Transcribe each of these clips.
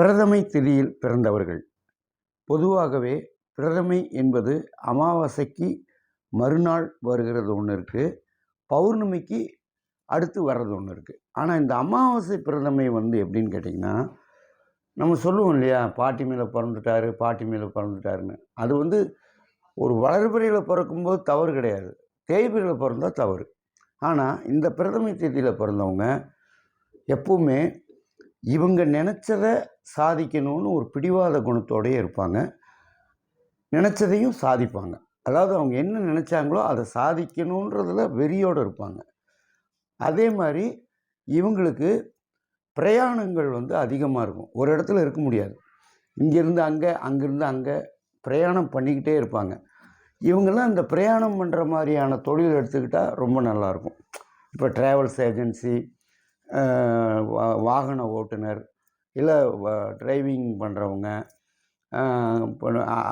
பிரதமை திதியில் பிறந்தவர்கள். பொதுவாகவே பிரதமை என்பது அமாவாசைக்கு மறுநாள் வருகிறது ஒன்று இருக்குது, பௌர்ணமிக்கு அடுத்து வர்றது ஒன்று இருக்குது. ஆனால் இந்த அமாவாசை பிரதமை எப்படின்னு கேட்டிங்கன்னா, நம்ம சொல்லுவோம் இல்லையா, பாட்டி மேலே பிறந்துட்டாரு பாட்டி மேலே பிறந்துட்டாருன்னு. அது ஒரு வளர்பிறையில் பிறக்கும்போது தவறு கிடையாது, தேய்பிறையில் பிறந்தால் தவறு. ஆனால் இந்த பிரதமை தேதியில் பிறந்தவங்க எப்பவுமே இவங்க நினச்சதை சாதிக்கணும்னு ஒரு பிடிவாத குணத்தோடையே இருப்பாங்க, நினச்சதையும் சாதிப்பாங்க. அதாவது அவங்க என்ன நினச்சாங்களோ அதை சாதிக்கணுன்றதில் வெறியோடு இருப்பாங்க. அதே மாதிரி இவங்களுக்கு பிரயாணங்கள் அதிகமாக இருக்கும். ஒரு இடத்துல இருக்க முடியாது, இங்கேருந்து அங்கே அங்கேருந்து அங்கே பிரயாணம் பண்ணிக்கிட்டே இருப்பாங்க. இவங்கெல்லாம் இந்த பிரயாணம் பண்ணுற மாதிரியான தொழில் எடுத்துக்கிட்டால் ரொம்ப நல்லாயிருக்கும். இப்போ ட்ராவல்ஸ் ஏஜென்சி, வாகன ஓட்டுநர், இல்லை டிரைவிங் பண்ணுறவங்க,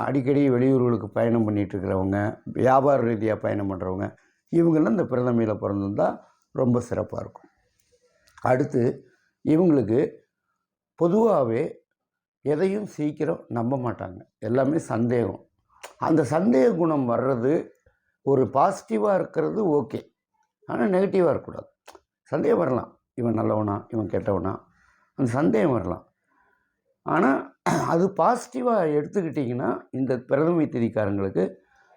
அடிக்கடி வெளியூர்களுக்கு பயணம் பண்ணிகிட்ருக்கிறவங்க, வியாபார ரீதியாக பயணம் பண்ணுறவங்க, இவங்கெல்லாம் இந்த பிரதமையில் பிறந்திருந்தால் ரொம்ப சிறப்பாக இருக்கும். அடுத்து இவங்களுக்கு பொதுவாகவே எதையும் சீக்கிரம் நம்ப மாட்டாங்க, எல்லாமே சந்தேகம். அந்த சந்தேக குணம் வர்றது ஒரு பாசிட்டிவாக இருக்கிறது ஓகே, ஆனால் நெகட்டிவாக இருக்கக்கூடாது. சந்தேகம் வரலாம், இவன் நல்லவனா இவன் கெட்டவனா, அந்த சந்தேகம் வரலாம். ஆனால் அது பாசிட்டிவாக எடுத்துக்கிட்டிங்கன்னா இந்த பிரதமை திதிக்காரங்களுக்கு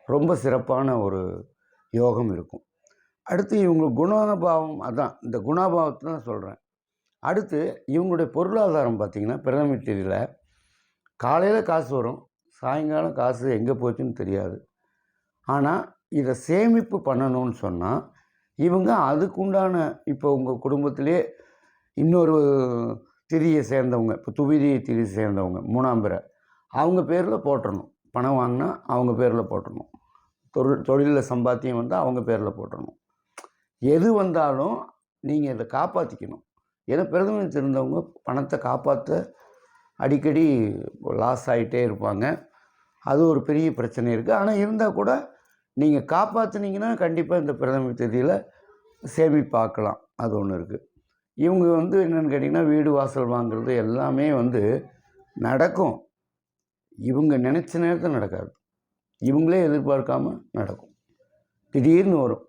ரொம்ப சிறப்பான ஒரு யோகம் இருக்கும். அடுத்து இவங்க குணாபாவம், அதான் இந்த குணாபாவத்தை தான் சொல்கிறேன். அடுத்து இவங்களுடைய பொருளாதாரம் பார்த்திங்கன்னா, பிரதமை திதியில் காலையில் காசு வரும், சாயங்காலம் காசு எங்கே போச்சுன்னு தெரியாது. ஆனால் இதை சேமிப்பு பண்ணணும்னு சொன்னால் இவங்க அதுக்குண்டான, இப்போ உங்கள் குடும்பத்திலே இன்னொரு திதியை சேர்ந்தவங்க, இப்போ துவிதி திதி சேர்ந்தவங்க 3ஆம் பிறை, அவங்க பேரில் போட்டுடணும். பணம் வாங்கினா அவங்க பேரில் போட்டுடணும். தொழிலில் சம்பாத்தியம் அவங்க பேரில் போட்டுடணும். எது வந்தாலும் நீங்கள் இதை காப்பாற்றிக்கணும். ஏன்னா பிரதமை தெரிந்தவங்க பணத்தை காப்பாற்ற அடிக்கடி லாஸ் ஆகிட்டே இருப்பாங்க. அது ஒரு பெரிய பிரச்சனை இருக்குது. ஆனால் இருந்தால் கூட நீங்கள் காப்பாற்றினீங்கன்னா கண்டிப்பாக இந்த பிரதமை தேதியில் சேமிப்பாக்கலாம். அது ஒன்று இருக்குது. இவங்க என்னென்னு கேட்டிங்கன்னா, வீடு வாசல் வாங்குறது எல்லாமே நடக்கும். இவங்க நினச்ச நேரத்தில் நடக்காது, இவங்களே எதிர்பார்க்காம நடக்கும். திடீர்னு வரும்,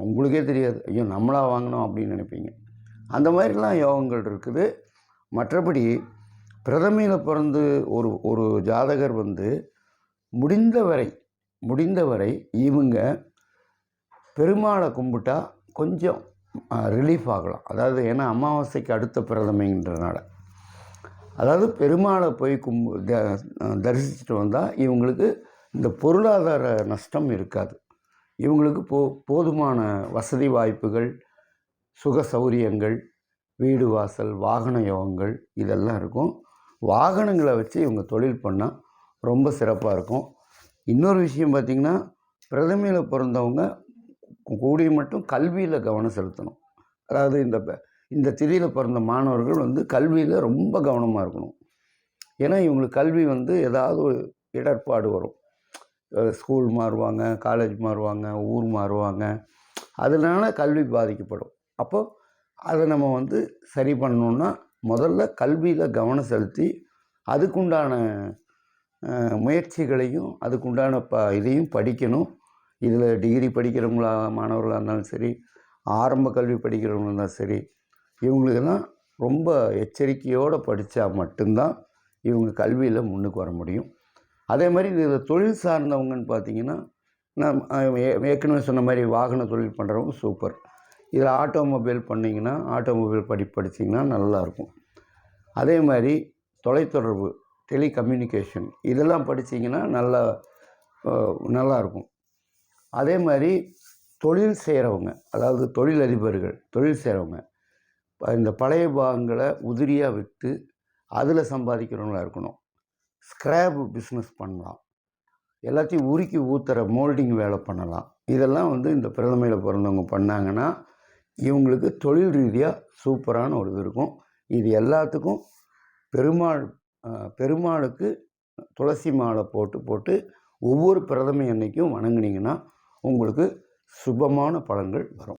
உங்களுக்கே தெரியாது, ஐயோ நம்மளா வாங்கினோம் அப்படின்னு நினைப்பீங்க. அந்த மாதிரிலாம் யோகங்கள் இருக்குது. மற்றபடி பிரதமையில் பிறந்து ஒரு ஜாதகர் முடிந்தவரை இவங்க பெருமாளை கும்பிட்டா கொஞ்சம் ரிலீஃப் ஆகலாம். அதாவது ஏன்னா அமாவாசைக்கு அடுத்த பிரதமைன்றனால, அதாவது பெருமாளை போய் தரிசிச்சுட்டு வந்தால் இவங்களுக்கு இந்த பொருளாதார நஷ்டம் இருக்காது. இவங்களுக்கு போதுமான வசதி வாய்ப்புகள், சுக சௌரியங்கள், வீடு வாசல், வாகன யோகங்கள் இதெல்லாம் இருக்கும். வாகனங்களை வச்சு இவங்க தொழில் பண்ணால் ரொம்ப சிறப்பாக இருக்கும். இன்னொரு விஷயம் பார்த்திங்கன்னா, பிரதமையில் பிறந்தவங்க கூடிய மட்டும் கல்வியில் கவனம் செலுத்தணும். அதாவது இந்த திதியில் பிறந்த மாணவர்கள் கல்வியில் ரொம்ப கவனமாக இருக்கணும். ஏன்னா இவங்களுக்கு கல்வி ஏதாவது ஒரு இடர்பாடு வரும். ஸ்கூல் மாறுவாங்க, காலேஜ் மாறுவாங்க, ஊர் மாறுவாங்க, அதனால கல்வி பாதிக்கப்படும். அப்போது அதை நம்ம சரி பண்ணணுன்னா முதல்ல கல்வியில் கவனம் செலுத்தி அதுக்குண்டான முயற்சிகளையும் அதுக்குண்டான இதையும் படிக்கணும். இதில் டிகிரி படிக்கிறவங்களா மாணவர்களாக இருந்தாலும் சரி, ஆரம்ப கல்வி படிக்கிறவங்களாக இருந்தாலும் சரி, இவங்களுக்கெல்லாம் ரொம்ப எச்சரிக்கையோடு படித்தா மட்டும்தான் இவங்க கல்வியில் முன்னுக்கு வர முடியும். அதே மாதிரி இதில் தொழில் சார்ந்தவங்கன்னு பார்த்திங்கன்னா, நான் ஏற்கனவே சொன்ன மாதிரி வாகன தொழில் பண்ணுறவங்க சூப்பர். இதில் ஆட்டோமொபைல் பண்ணிங்கன்னா, ஆட்டோமொபைல் படிச்சிங்கன்னா நல்லாயிருக்கும். அதே மாதிரி தொலைத்தொடர்பு, டெலிகம்யூனிகேஷன் இதெல்லாம் படிச்சிங்கன்னா நல்லாயிருக்கும். அதே மாதிரி தொழில் செய்கிறவங்க, அதாவது தொழிலதிபர்கள், தொழில் செய்கிறவங்க இந்த பழைய பாகங்களை உதிரியாக விற்று அதில் சம்பாதிக்கிறவங்களா இருக்கணும். ஸ்க்ராப் பிஸ்னஸ் பண்ணலாம், எல்லாத்தையும் உருக்கி ஊற்றுற மோல்டிங் வேலை பண்ணலாம். இதெல்லாம் இந்த பிரதமையில் பிறந்தவங்க பண்ணாங்கன்னா இவங்களுக்கு தொழில் ரீதியாக சூப்பரான ஒரு இது இருக்கும். இது எல்லாத்துக்கும் பெருமாளுக்கு துளசி மாலை போட்டு ஒவ்வொரு பிரதமை அன்னைக்கும் வணங்குனீங்கன்னா உங்களுக்கு சுபமான பலன்கள் வரும்.